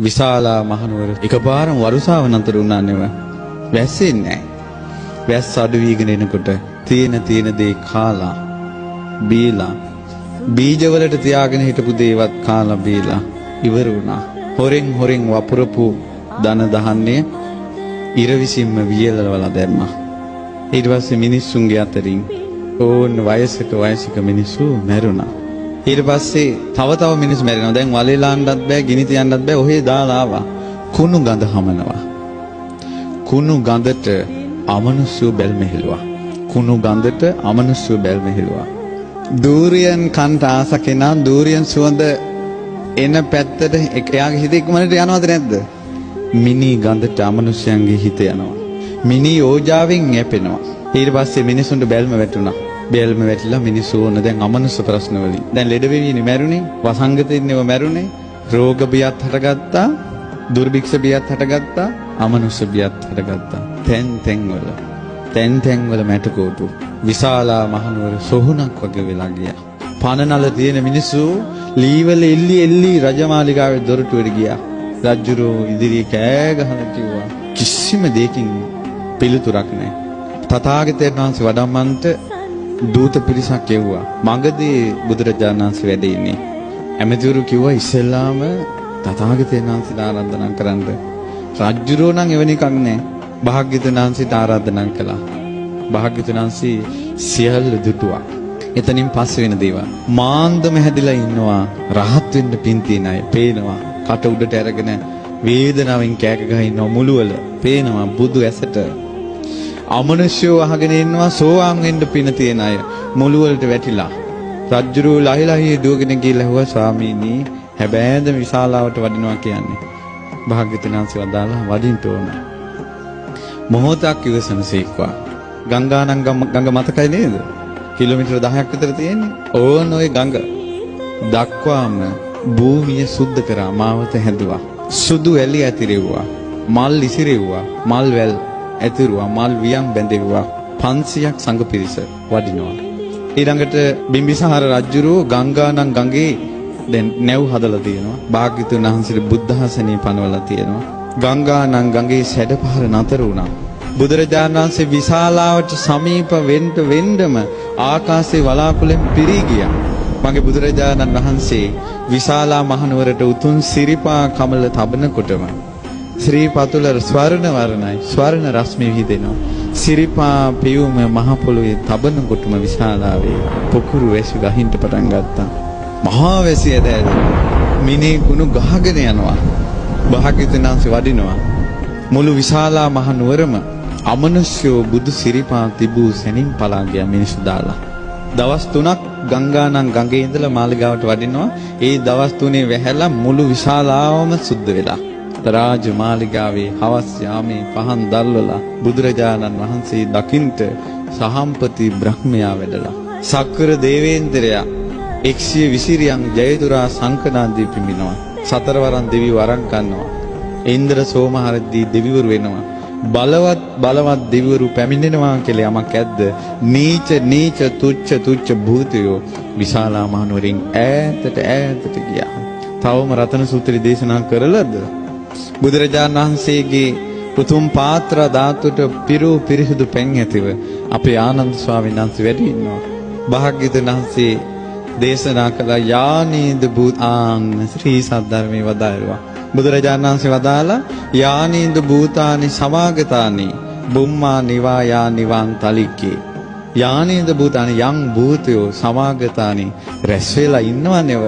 විශාලා මහනුවර එකපාරම වරුසාව නතර වුණා නෙව. වැස්සෙන්නේ නැහැ. වැස්ස අඩු වීගෙන එනකොට තියෙන දේ කාලා බීලා බීජවලට තියාගෙන හිටපු දේවත් කාලා බීලා ඉවර වුණා. හොරෙන් වපුරපු ධන දහන්නේ ඉර විසින්ම වියලවලා දැම්මා. ඊට පස්සේ මිනිස්සුන්ගේ අතරින් ඕන වයසක මිනිස්සු මැරුණා. ඊට පස්සේ තව මිනිස්සු මැරෙනවා. දැන් වලේ ලාන්නත් බෑ, ගිනි තියන්නත් බෑ. ඔහේ දාලා ආවා. කුණු ගඳ හමනවා. කුණු ගඳට අමනුෂ්‍ය බැල්මෙහෙලුවා. කුණු ගඳට අමනුෂ්‍ය බැල්මෙහෙලුවා. දූරියන් කන්ට ආස කෙනා දූරියන් සුවඳ එන පැත්තට එයාගේ හිත ඉක්මනට යනවද නැද්ද? මිනි ගඳට අමනුෂ්‍යයන්ගේ හිත යනවා. මිනි ඕජාවෙන් යැපෙනවා. ඊට පස්සේ මිනිසුන්ට බැල්ම වැටුණා. බැල්ම වැටිලා මිනිස්සු ඕන දැන් අමනුෂ්‍ය ප්‍රශ්න වලින්. දැන් ලෙඩ වෙවිනේ මැරුණේ, වසංගතෙන්නේව මැරුණේ, රෝග බියත් හටගත්තා, දුර්භික්ෂ බියත් හටගත්තා, අමනුෂ්‍ය බියත් හටගත්තා. තැන් වල මැටකෝටු විශාලා මහනුවර සොහුනක් වගේ වෙලා ගියා. පනනල තියෙන මිනිස්සු ලීවල එල්ලි රජමාලිගාවේ දොරටුවට ගියා. රජුරෝ ඉදිරියේ කෑ ගහලා කිව්වා කිසිම දෙයකින් පිළිතුරක් නැහැ. තථාගතයන් වහන්සේ වඩම්මන්ට දූත පිරිසක් එව්වා. මගදී බුදුරජාණන් වහන්සේ වැඩ ඉන්නේ. ඇමතිවරු කිව්වා ඉස්සෙල්ලාම තථාගතයන් වහන්සේට ආරාධනා කරන්න. රජුරෝ නම් එවැනි එකක් නැහැ. භාග්‍යවතුන් වහන්සේට ආරාධනා කළා. භාග්‍යවතුන් වහන්සේ සියල්ල දුටුවා. එතනින් පස්සේ වෙන දේවල්. මාන්දම හැදිලා ඉන්නවා. රහත් වෙන්න පින් තියන අය පේනවා. කට උඩට අරගෙන වේදනාවෙන් කෑක ගහ ඉන්නවා මුළුවල. පේනවා බුදු ඇසට. අමනුෂ්‍යව අහගෙන ඉන්නවා සෝවාන් වෙන්න පින තියන අය මුළුවලට වැටිලා. රජ්ජුරුව ලහිලහි දුවගෙන ගිහලා හුවා ස්වාමීනි හැබෑද විශාලාවට වඩිනවා කියන්නේ. භාග්‍යවතුන් වහන්සේ වදාළා වඩින්න ඕන. මොහොතක් ඉවසනසේක්වා. ගංගානම් ගඟ මතකයි නේද? කිලෝමීටර 10ක් විතර තියෙන්නේ. ඕන ඔය ගඟ දක්වාම භූමිය සුද්ධ කරා මාවත හැදුවා. සුදු ඇලි ඇතිරෙව්වා. මල් ඉසිරෙව්වා. මල් වැල් ඇතිරුවා. මල් වියන් බැඳෙව්වා. 500ක් සංඝ පිරිස වඩිනවා. ඊළඟට බිම්බිසාර රජුරෝ ගංගානම් ගඟේ දැන් නැව් හදලා තියෙනවා. භාග්‍යවතුන් වහන්සේට බුද්ධාසනිය පනවලා තියෙනවා. ගංගානම් ගඟේ සැඩපහර නතර වුණා. බුදුරජාණන් වහන්සේ විශාලාවට සමීප වෙන්නම ආකාශයේ වලාකුළෙන් පිරී ගියා. මගේ බුදුරජාණන් වහන්සේ විශාලා මහනුවරට උතුම් සිරිපා කමල තබනකොටම ශ්‍රී පතුල ස්වර්ණ වර්ණයි ස්වර්ණ රශ්මි විහිදෙනවා. සිරිපා පියුම මහ පොළොවේ තබනකොටම විශාලාවේ පොකුරු වැසි ගහින්න පටන් ගත්තා. මහා වැසිය දැද මිනී කුණු ගහගෙන යනවා. භාග්‍යවතුන් වහන්සේ වඩිනවා. මුළු විශාලා මහනුවරම අමනුෂ්‍යෝ බුදු සිරිපා තිබූ සැනින් පලා ගියා මිනිස්සු දාලා. දවස් 3ක් ගංගානම් ගඟේ ඉඳලා මාලිගාවට වඩිනවා. ඒ දවස් 3 වැහැලා මුළු විශාලාවම සුද්ධ වෙලා. රාජ මාලිගාවේ හවස් යාමේ පහන් දැල්වලා බුදුරජාණන් වහන්සේ දකින්ට සහම්පති බ්‍රහ්මයා වැඩලා. සක්‍ර දේවේන්ද්‍රයා 120 ජයතුරා සංකනාදී පිඹිනවා. සතරවරන් දෙවියෝ අරන් ගන්නවා. ඉන්ද්‍ර සෝමහරදී දෙවිවරු වෙනවා. බලවත් දෙවිවරු පැමිණෙනවා කියලා යමක් ඇද්ද? නීච තුච්ච භූතයෝ විශාලා මහනුවරින් ඈතට ගියා. තවම රතන සූත්‍රය දේශනා කරලද? බුදුරජාණන් වහන්සේගේ උතුම් පාත්‍ර ධාතුට පිරිසුදු පෙන් ඇතිව අපේ ආනන්ද ස්වාමීන් වහන්සේ වැඩ ඉන්නවා. භාග්‍යවතුන් වහන්සේ දේශනා කළ යානීද භූතාන් ශ්‍රී සද්ධර්මයේ වදාළා. බුදුරජාණන් වහන්සේ වදාලා යානීද භූතානි සමාගතානි බුම්මා නිවායා නිවාන් තලිකේ. යානීද භූතානි යම් භූතයෝ සමාගතානි රැස් වෙලා ඉන්නවනේව.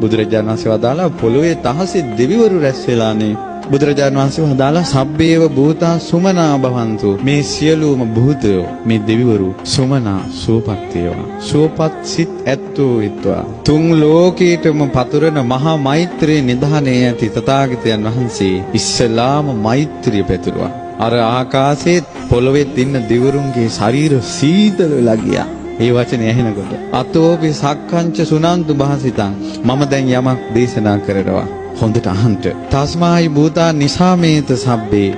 බුදුරජාණන් වහන්සේ වදාලා පොළොවේ තහසේ දෙවිවරු රැස් වෙලානේ. බුදුරජාණන් වහන්සේ වදාලා සබ්බේව භූතා සුමනා භවන්තු. මේ සියලුම භූතයෝ මේ දෙවිවරු සුමනා සුවපත් වේවා. සුවපත් සිත් ඇත්තෝ විත්වා. තුන් ලෝකීටම පතුරන මහා මෛත්‍රී නිධානයේ ඇති තථාගතයන් වහන්සේ ඉස්සලාම මෛත්‍රිය පැතුරුවා. අර ආකාශයේ පොළොවේ ඉන්න දෙවිවරුන්ගේ ශරීර සීතල වෙලා ගියා. ඒ වචනේ ඇහෙනකොට අතෝපි සක්කංච සුනන්තු භාසිතං මම දැන් යමක් දේශනා කරනවා. හොඳට අහන්න. තස්මායි භූතා නිසාමේත සබ්බේ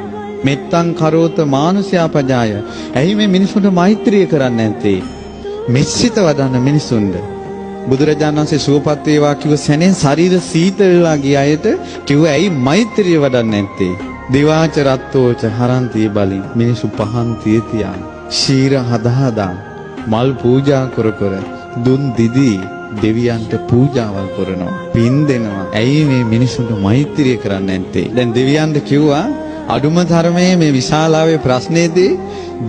මෙත්තං කරෝත මානුෂයා පජාය. ඇයි මේ මිනිසුන්ට මෛත්‍රිය කරන්නේ නැත්තේ? මෙසිත වදන්න මිනිසුන්ට බුදුරජාණන් වහන්සේ සුවපත් වේවා කිව්ව සැනෙන් ශරීර සීතල වෙලා ගිය අයට කිව්වා ඇයි මෛත්‍රිය වඩන්නේ නැත්තේ? දිවාච රත්තෝච හරන්ති බලි මිනිසු පහන් තියතියා ශීර හදා මල් පූජා කර කර දුන් දිදී දෙවියන්ට පූජාවල් කරනවා පින් දෙනවා. ඇයි මේ මිනිසුන්ට මෛත්‍රිය කරන්නේ නැත්තේ? දැන් දෙවියන්ට කිව්වා අඩුම තරමේ මේ විශාලාවේ ප්‍රශ්නේදී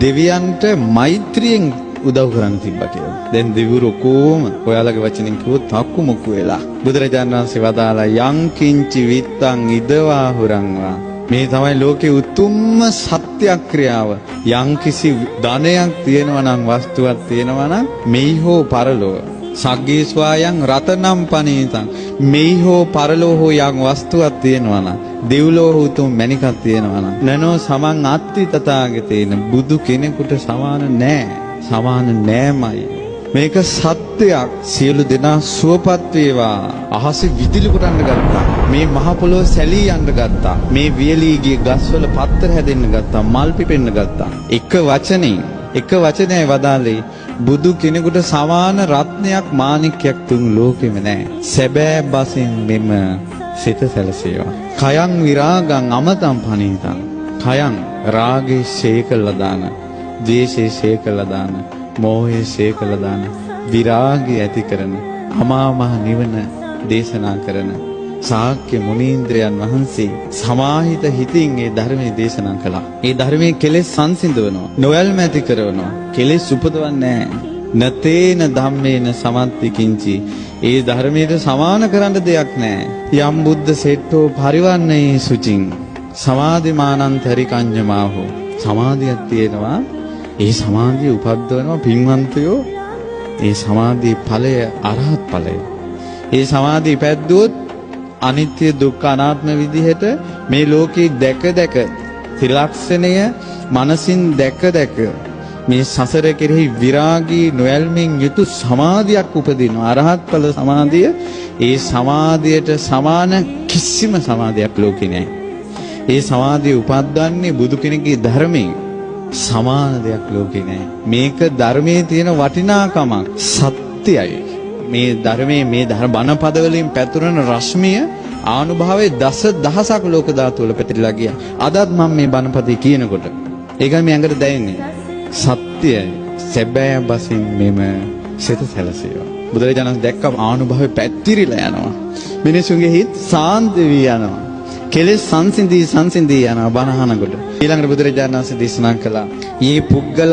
දෙවියන්ට මෛත්‍රියෙන් උදව් කරන්න තිබ්බා කියලා. දැන් දෙවිවරු කොහොම ඔයාලගේ වචනෙන් කිව්වොත් තක්කු මුක්කු වෙලා. බුදුරජාණන් වහන්සේ වදාලා යං කිංචි විත්තං ඉදවා හුරංවා. මේ තමයි ලෝකේ උතුම්ම සත්‍යක්‍රියාව. යම් කිසි ධනයක් තියෙනවා නම් වස්තුවක් තියෙනවා නම් මෙහි හෝ පරලෝ සග්ගේ ස්වායන් රතනම් පනීතං මෙහි හෝ පරලෝ හෝ යම් වස්තුවක් තියෙනවා නම් දෙව්ලෝ උතුම් මණිකක් තියෙනවා නම් නනෝ සමන් අත්ති තථාගතේන බුදු කෙනෙකුට සමාන නෑ. සමාන නෑමයි. මේක සත්‍යයක්. සියලු දෙනා සුවපත් වේවා. අහසේ විදුලි කොටන්න ගත්තා. මේ මහ පොළොව සැලී යන්න ගත්තා. මේ වියලී ගිය ගස්වල පත්තර හැදෙන්න ගත්තා. මල් පිපෙන්න ගත්තා. එක වචනයයි වදාළේ බුදු කෙනෙකුට සමාන රත්නයක් මාණික්කයක් තුන් ලෝකෙම නැහැ. සැබෑ බසින් මෙම සිත සැලසේවා. කයං විරාගං අමතං පනීතං. කයං රාගේ ශේකලා දාන, ද්වේෂේ ශේකලා දාන, මෝහේ ශේකලා දාන, විරාගය ඇති කරන අමා මහ නිවන දේශනා කරන ශාක්‍ය මුනීන්ද්‍රයන් වහන්සේ සමාහිත හිතින් ඒ ධර්මයේ දේශනා කළා. ඒ ධර්මයේ කෙලෙස් සංසිඳවනවා, නොයල්ම ඇති කරනවා, කෙලෙස් උපදවන්නේ නැහැ. නතේන ධම්මේන සමන්ති කිංචි. ඒ ධර්මයට සමාන කරන්න දෙයක් නැහැ. යම් බුද්ධ සෙට්ටෝ පරිවන්නේ සුචින් සමාධිමානන්තරි කඤ්ඤමාහෝ. සමාධියක් තියෙනවා. ඒ සමාධිය උපද්දවනවා පින්වන්තයෝ. ඒ සමාධියේ ඵලය අරහත් ඵලය. ඒ සමාධිය පැද්දුවොත් අනිත්‍ය දුක්ඛ අනාත්ම විදිහට මේ ලෝකේ දැක ත්‍රිලක්ෂණය මනසින් දැක මේ සසර කෙරෙහි විරාගී නොයල්මින් යුතු සමාධියක් උපදිනවා. අරහත් ඵල සමාධිය. ඒ සමාධියට සමාන කිසිම සමාධියක් ලෝකේ නැහැ. ඒ සමාධිය උපද්දන්නේ බුදු කෙනෙකුගේ ධර්මයෙන්. සමාන දෙයක් ලෝකේ නැහැ. මේක ධර්මයේ තියෙන වටිනාකමක් සත්‍යයි. මේ ධර්මයේ මේ බණ පද වලින් පැතුරන රශ්මිය ආනුභාවයේ දසදහසක් ලෝක ධාතු වල පැතිරලා ගියා. අදත් මම මේ බණ පදේ කියනකොට ඒකයි මේ ඇඟට දැනෙන්නේ. සත්‍යයි. සැබෑ බසින් මෙම සිත සැලසේවා. බුදුරජාණන් දැක්ක ආනුභාවයේ පැතිරිලා යනවා. මිනිසුන්ගේ හිත සාන්ත වී යනවා. කෙලෙස් සංසිඳී යනවා බණහනකොට. ඊළඟට බුදුරජාණන් වහන්සේ දේශනා කළා. "යේ පුද්ගල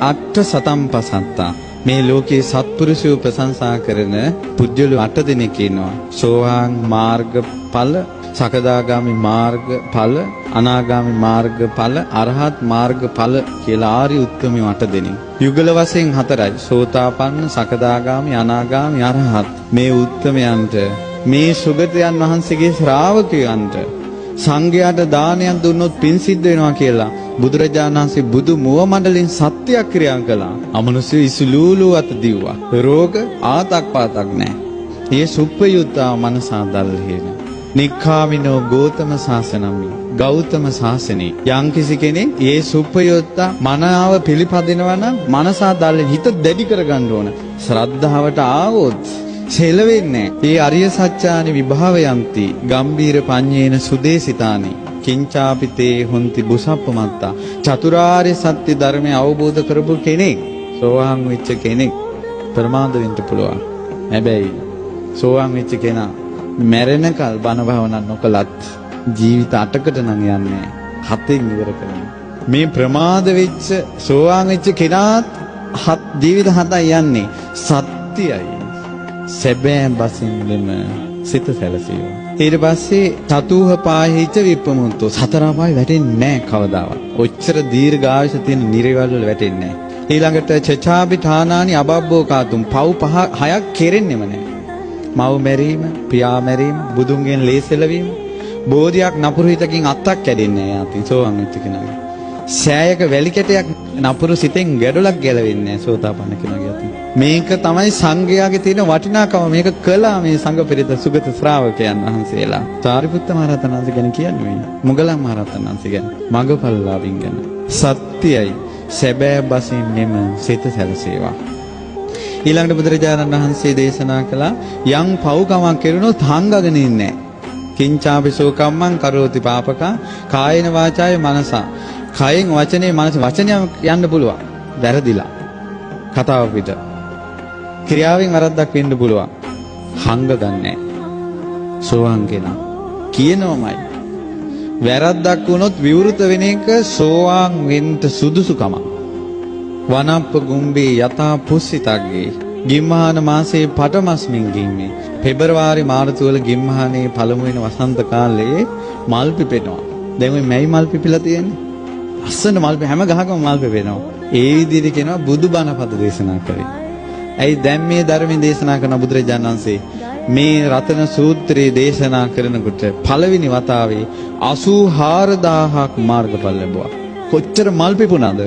අට සතම්පසත්තා." මේ ලෝකේ සත්පුරුෂයෝ ප්‍රශංසා කරන පුජ්‍යලු 8 දෙනෙක් ඉන්නවා. සෝවාන් මාර්ගඵල, සකදාගාමි මාර්ගඵල, අනාගාමි මාර්ගඵල, අරහත් මාර්ගඵල කියලා ආර්ය උත්තමයෝ 8 දෙනෙක්. යුගල වශයෙන් 4යි. සෝතාපන්න, සකදාගාමි, අනාගාමි, අරහත්. මේ උත්තමයන්ට මේ සුගතයන් වහන්සේගේ ශ්‍රාවකයන්ට සංඝයාට දානයක් දුන්නොත් පින් සිද්ධ වෙනවා කියලා බුදුරජාණන් වහන්සේ බුදු මුව මණ්ඩලෙන් සත්‍යක්‍රියා කළා. අමනුෂ්‍ය ඉසුලූලු අත දිව්වා. රෝග ආතක් පාතක් නැහැ. ඒ සුප්පයුත්තා මනසා දල්හේන. නික්ඛාමිනෝ ගෞතම ශාසනම්මි. ගෞතම ශාසනේ යම් කිසි කෙනෙක් ඒ සුප්පයුත්තා මනාව පිළිපදිනවා නම් මනසා දල්ලෙන් හිත දැඩි කරගන්න ඕන. ශ්‍රද්ධාවට ආවොත් සෙලවෙන්නේ. ඒ අරිය සත්‍යානි විභාවයන්ති ගම්බීර පඤ්ඤේන සුදේසිතානි කිංචාපිතේ හොන්ති බුසප්පමත්තා. චතුරාර්ය සත්‍ය ධර්මය අවබෝධ කරපු කෙනෙක්, සෝවාන් වෙච්ච කෙනෙක් ප්‍රමාද වෙන්න පුළුවන්. හැබැයි සෝවාන් වෙච්ච කෙනා මැරෙනකල් බණ භාවනා නොකලත් ජීවිත 8කට නම් යන්නේ 7න් ඉවර කරනවා. මේ ප්‍රමාද වෙච්ච සෝවාන් වෙච්ච කෙනාත් ජීවිත 7යි යන්නේ. සත්‍යයි. සැබෑ බසින් මෙම සිත සැලසීම. ඊට පස්සේ චතුහ පාහිච විප්පමුත්තෝ. සතර පායි වැටෙන්නේ නැහැ කවදාවත්. ඔච්චර දීර්ඝායස තියෙන නිරේවල් වල වැටෙන්නේ නැහැ. ඊළඟට චචාපි ඨානානි අබබ්බෝ කාතුම්. පව් 6ක් කෙරෙන්නෙම නැහැ. මව් මැරීම, පියා මැරීම, බුදුන්ගෙන් ලේසෙලවීම, බෝධියක් නපුරු හිතකින් අත්තක් කැඩෙන්නේ නැහැ. යාතින් සෝවන් වෙච්ච කෙනාගේ. සෑයක වැලි කැටයක් නපුරු සිතෙන් ගැඩොලක් ගැලවෙන්නේ නැහැ සෝතාපන්න කෙනාගේ අතින්. මේක තමයි සංඝයාගේ තියෙන වටිනාකම. මේක කළා මේ සංඝ පෙරේත සුගත ශ්‍රාවකයන් වහන්සේලා. සාරිපුත්ත මහ රහතන් වහන්සේ ගැන කියන්නේ මොගලන් මහ රහතන් වහන්සේ ගැන, මඟපල්ලාවින් ගැන. සත්‍යයි. සැබෑ බසින් මෙම සිත සැලසේවා. ඊළඟට බුදුරජාණන් වහන්සේ දේශනා කළා යම් පව්කමක් කෙරුණොත් හංගගෙන ඉන්නේ කිංචාපි සෝකම්මං කරෝති පාපකා කායේන වාචාය මනසා කයෙන් වචනේ මනස වචනයම යන්න පුළුවන් වැරදිලා කතාව පිට ක්‍රියාවෙන් වරද්දක් වෙන්න පුළුවන් හංග ගන්නෑ සෝවාන් කෙනා කියනවමයි වැරද්දක් වුණොත් විවෘත වෙන එක සෝවාන් වෙන්න සුදුසුකම වනප්ප ගුම්බේ යතා පුස්සිතග්ගේ ගිම්හාන මාසයේ පටමස්මින් ගිම්මේ පෙබරවාරි මාර්තු වල ගිම්හානේ පළමු වෙන වසන්ත කාලේ මල් පිපෙනවා දැන් මේ මැයි මල් පිපිලා තියෙන්නේ අස්සන මල් හැම ගහකම මල් පිපෙනවා ඒ විදිහට කියනවා බුදුබණ පද දේශනා කරේ ඇයි දැන් මේ ධර්මයේ දේශනා කරන බුදුරජාණන් වහන්සේ මේ රතන සූත්‍රයේ දේශනා කරනකොට පළවෙනි වතාවේ 84000ක් මාර්ගඵල ලැබුවා. කොච්චර මල් පිපුණාද?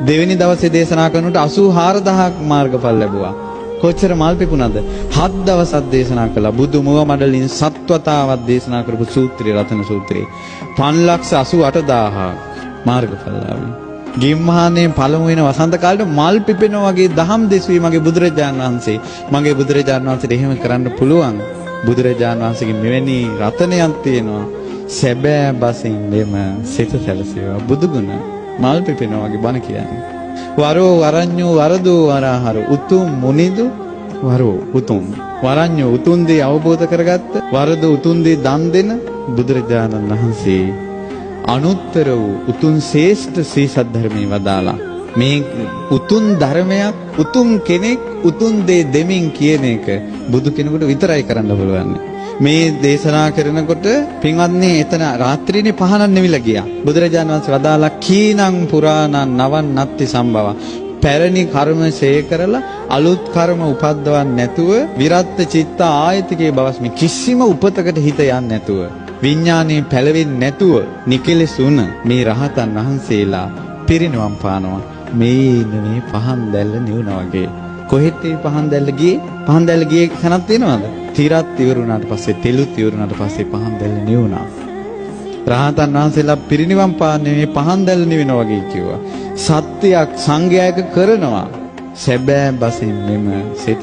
දෙවෙනි දවසේ දේශනා කරනකොට 84000ක් මාර්ගඵල ලැබුවා. කොච්චර මල් පිපුණාද? 7 දවසක් දේශනා කළා. බුදු මුව මඩලින් සත්වතාවක් දේශනා කරපු සූත්‍රය රතන සූත්‍රය. 588000ක් මාර්ගඵල ලැබුවා. ගිම්හානේ පළමු වෙන වසන්ත කාලේ මල් පිපෙනවා වගේ දහම් දෙසුවේ මගේ බුදුරජාණන් වහන්සේ. මගේ බුදුරජාණන් වහන්සේට එහෙම කරන්න පුළුවන්. බුදුරජාණන් වහන්සේගේ මෙවැනි රතනයක් තියෙනවා. සැබෑ බසින් මෙම සිත සැලසේවා. බුදුගුණ මල් පිපෙනවා වගේ බණ කියන්නේ. වරෝ වරඤ්ඤෝ වරදෝ වරහර උතුම් මුනිදු වරෝ උතුම් වරඤ්ඤෝ උතුම් දේ අවබෝධ කරගත්ත වරදෝ උතුම් දේ දන් දෙන බුදුරජාණන් වහන්සේ අනුත්තර වූ උතුම් ශ්‍රේෂ්ඨ ශ්‍රී සද්ධර්මයේ වදාලා මේ උතුම් ධර්මයක් උතුම් කෙනෙක් උතුම් දේ දෙමින් කියන එක බුදු කෙනෙකුට විතරයි කරන්න පුළුවන්. මේ දේශනා කරනකොට පින්වත්නි එතන රාත්‍රියේ පහනක් නෙවිලා ගියා. බුදුරජාණන් වහන්සේ වදාලා කීනං පුරාණං නවන් නත්ති සම්භව. පැරණි කර්ම ශේ කරලා අලුත් කර්ම උපද්දවන්න නැතුව විරත් චිත්ත ආයතිකේ බවස්මි කිසිම උපතකට හිත යන්නේ නැතුව විඥානේ පැලවෙන්නේ නැතුව නිකලෙසුන මේ රහතන් වහන්සේලා පිරිනවම් පානවා මේ පහන් දැල්ල නිවුනා වගේ. කොහෙට මේ පහන් දැල්ල ගියේ? පහන් දැල්ල ගියේ තැනක් තියෙනවද? තිරත් ඉවරුණාට පස්සේ තෙලුත් ඉවරුණාට පස්සේ පහන් දැල්ල නිවුනා. රහතන් වහන්සේලා පිරිනිවන් පාන්නේ මේ පහන් දැල්ල නිවෙනා වගේ කිව්වා. සත්‍යයක් සංඝයායක කරනවා. සැබෑ බසින් මෙම සිත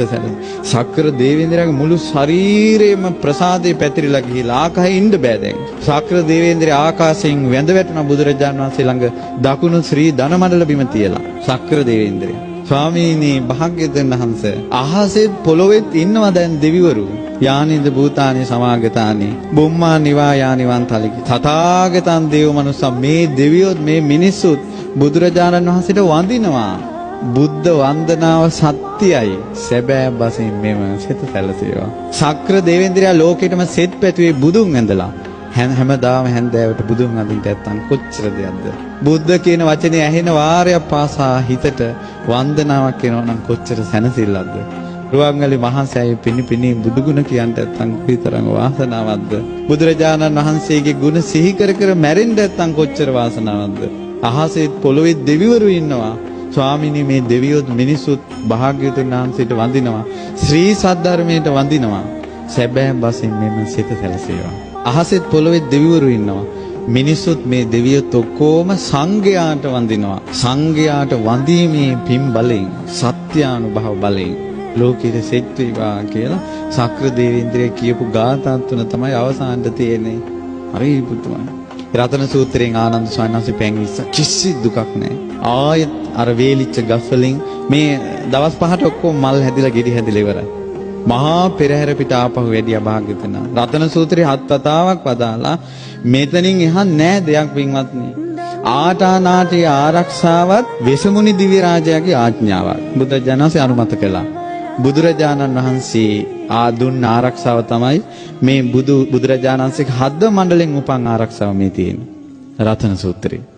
සක්‍ර දේවේන්ද්‍රයාගේ මුළු ශරීරයම ප්‍රසාදේ පැතිරිලා ගිහිලා ආකාශයේ ඉන්න බෑ දැන්. සක්‍ර දේවේන්ද්‍රයා ආකාශයෙන් වැඳ වැටුණා බුදුරජාණන් වහන්සේ ළඟ දකුණු ශ්‍රී ධනමණ්ඩල බිම තියලා. සක්‍ර දේවේන්ද්‍රයා ස්වාමීනි භාග්‍යවතුන් වහන්සේ අහසේ පොළොවෙත් ඉන්නවා දැන් දෙවිවරු. යානිද භූතානි සමාගතානි බුම්මා නිවා යානිවන්තලික තථාගතං දේව මනුස්සා මේ දෙවියොත් මේ මිනිස්සුත් බුදුරජාණන් වහන්සේට වඳිනවා. බුද්ධ වන්දනාව සත්‍යයි. සැබෑ බසින් මෙම සිත සැලසේවා. සක්‍ර දේවේන්ද්‍රයා ලෝකෙටම සෙත් පැතුවේ බුදුන් ඇඳලා. හැමදාම හැන්දෑවට බුදුන් අඳින්න නැත්තම් කොච්චර දෙයක්ද? බුද්ධ කියන වචනේ ඇහෙන වාරයක් පාසා හිතට වන්දනාවක් එනවා නම් කොච්චර සැනසෙල්ලක්ද? රුවන්වැලි මහා සෑයේ පිනිපිනි බුදුගුණ කියන්න නැත්තම් කොයිතරම් වාසනාවක්ද? බුදුරජාණන් වහන්සේගේ ගුණ සිහි කර කර මැරෙන්න නැත්තම් කොච්චර වාසනාවක්ද? අහසේ පොළොවේ දෙවිවරු ඉන්නවා. ස්වාමිනී මේ දෙවියොත් මිනිසුත් භාග්‍යවතුන් වහන්සේට වඳිනවා. ශ්‍රී සද්ධර්මයට වඳිනවා. සැබෑ බසින් මෙම සිත සැලසේවා. අහසෙත් පොළොවේ දෙවිවරු ඉන්නවා. මිනිසුත් මේ දෙවියොත් ඔක්කොම සංඝයාට වඳිනවා. සංඝයාට වඳීමේ පින් බලෙන් සත්‍යානුභව බලෙන් ලෝකෙට සෙත් වේවා කියලා සක්‍ර දේවේන්ද්‍රය කියපු ගාථා තුන තමයි අවසානට තියෙන්නේ. හරි පුතුමා. රතන සූත්‍රයෙන් ආනන්ද ස්වාමීන් වහන්සේ පැංගිස්ස කිසි දුකක් නැහැ. ආයෙත් අර වේලිච්ච ගස් වලින් මේ දවස් 5ට ඔක්කොම මල් හැදිලා ගෙඩි හැදිලා ඉවරයි. මහා පෙරහැර පිට ආපහු වැඩියා භාග්‍යවතුන්. රතන සූත්‍රයේ 7 වතාවක් වදාලා මෙතනින් එහා නෑ දෙයක් වින්වත්නි. ආටානාටි ආරක්ෂාවත් වෙසමුනි දිව්‍ය රාජයාගේ ආඥාවක් බුදුරජාණන් වහන්සේ අනුමත කළා. බුදුරජාණන් වහන්සේ දුන්න ආරක්ෂාව තමයි මේ බුදුරජාණන් වහන්සේගේ හද මණ්ඩලෙන් උපන් ආරක්ෂාව මේ තියෙන්නේ. රතන සූත්‍රයේ